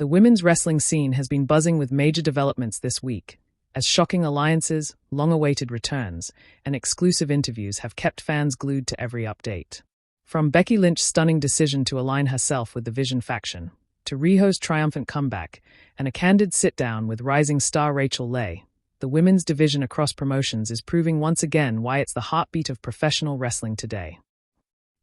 The women's wrestling scene has been buzzing with major developments this week, as shocking alliances, long-awaited returns, and exclusive interviews have kept fans glued to every update. From Becky Lynch's stunning decision to align herself with the Vision faction, to Riho's triumphant comeback, and a candid sit-down with rising star Rachel Ley, the women's division across promotions is proving once again why it's the heartbeat of professional wrestling today.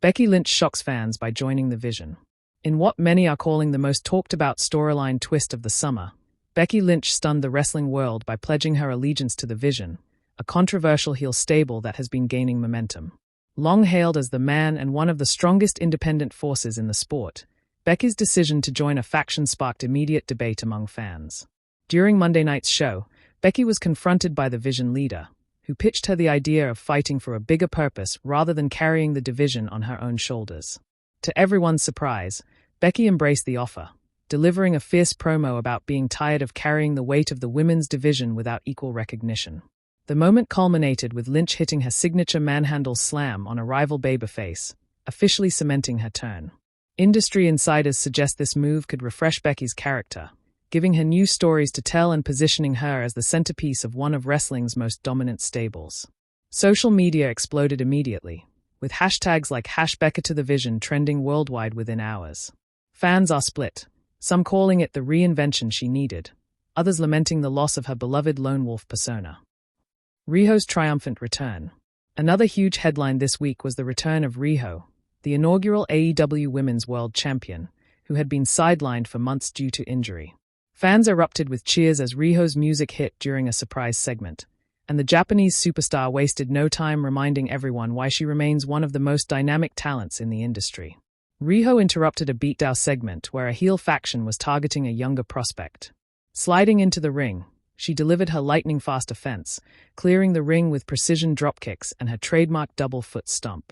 Becky Lynch shocks fans by joining the Vision. In what many are calling the most talked-about storyline twist of the summer, Becky Lynch stunned the wrestling world by pledging her allegiance to the Vision, a controversial heel stable that has been gaining momentum. Long hailed as the man and one of the strongest independent forces in the sport, Becky's decision to join a faction sparked immediate debate among fans. During Monday night's show, Becky was confronted by the Vision leader, who pitched her the idea of fighting for a bigger purpose rather than carrying the division on her own shoulders. To everyone's surprise, Becky embraced the offer, delivering a fierce promo about being tired of carrying the weight of the women's division without equal recognition. The moment culminated with Lynch hitting her signature manhandle slam on a rival babyface, officially cementing her turn. Industry insiders suggest this move could refresh Becky's character, giving her new stories to tell and positioning her as the centerpiece of one of wrestling's most dominant stables. Social media exploded immediately, with hashtags like #BeccaToTheVision trending worldwide within hours. Fans are split, some calling it the reinvention she needed, others lamenting the loss of her beloved lone wolf persona. Riho's triumphant return. Another huge headline this week was the return of Riho, the inaugural AEW Women's World Champion, who had been sidelined for months due to injury. Fans erupted with cheers as Riho's music hit during a surprise segment, and the Japanese superstar wasted no time reminding everyone why she remains one of the most dynamic talents in the industry. Riho interrupted a beatdown segment where a heel faction was targeting a younger prospect. Sliding into the ring, she delivered her lightning-fast offense, clearing the ring with precision dropkicks and her trademark double foot stomp.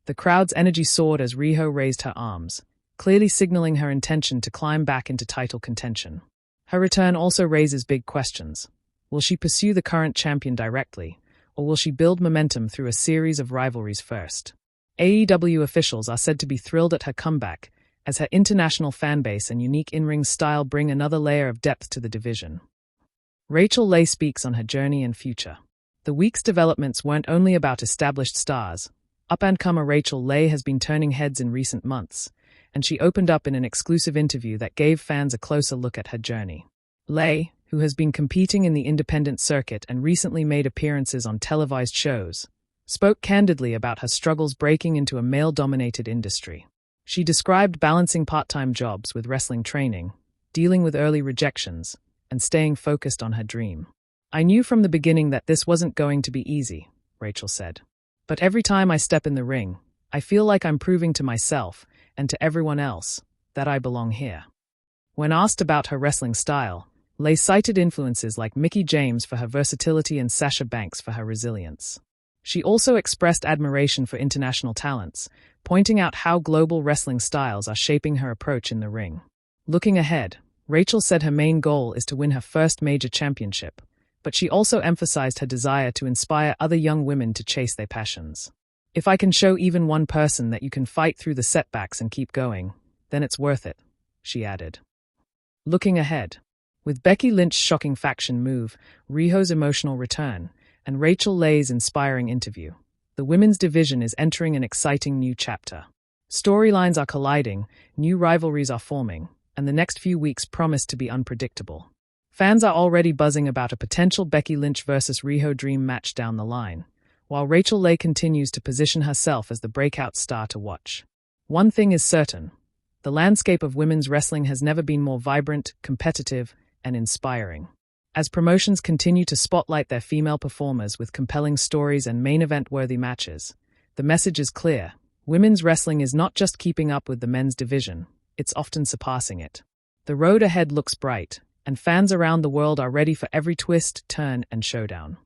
The crowd's energy soared as Riho raised her arms, clearly signaling her intention to climb back into title contention. Her return also raises big questions. Will she pursue the current champion directly, or will she build momentum through a series of rivalries first? AEW officials are said to be thrilled at her comeback, as her international fanbase and unique in-ring style bring another layer of depth to the division. Rachel Ley speaks on her journey and future. The week's developments weren't only about established stars. Up-and-comer Rachel Ley has been turning heads in recent months, and she opened up in an exclusive interview that gave fans a closer look at her journey. Ley, who has been competing in the independent circuit and recently made appearances on televised shows, spoke candidly about her struggles breaking into a male-dominated industry. She described balancing part-time jobs with wrestling training, dealing with early rejections, and staying focused on her dream. "I knew from the beginning that this wasn't going to be easy," Rachel said. "But every time I step in the ring, I feel like I'm proving to myself, and to everyone else, that I belong here." When asked about her wrestling style, Ley cited influences like Mickie James for her versatility and Sasha Banks for her resilience. She also expressed admiration for international talents, pointing out how global wrestling styles are shaping her approach in the ring. Looking ahead, Rachel said her main goal is to win her first major championship, but she also emphasized her desire to inspire other young women to chase their passions. "If I can show even one person that you can fight through the setbacks and keep going, then it's worth it," she added. Looking ahead, with Becky Lynch's shocking faction move, Riho's emotional return, and Rachel Ley's inspiring interview, the women's division is entering an exciting new chapter. Storylines are colliding, new rivalries are forming, and the next few weeks promise to be unpredictable. Fans are already buzzing about a potential Becky Lynch versus Riho dream match down the line, while Rachel Ley continues to position herself as the breakout star to watch. One thing is certain: the landscape of women's wrestling has never been more vibrant, competitive, and inspiring. As promotions continue to spotlight their female performers with compelling stories and main event-worthy matches, the message is clear: women's wrestling is not just keeping up with the men's division, it's often surpassing it. The road ahead looks bright, and fans around the world are ready for every twist, turn, and showdown.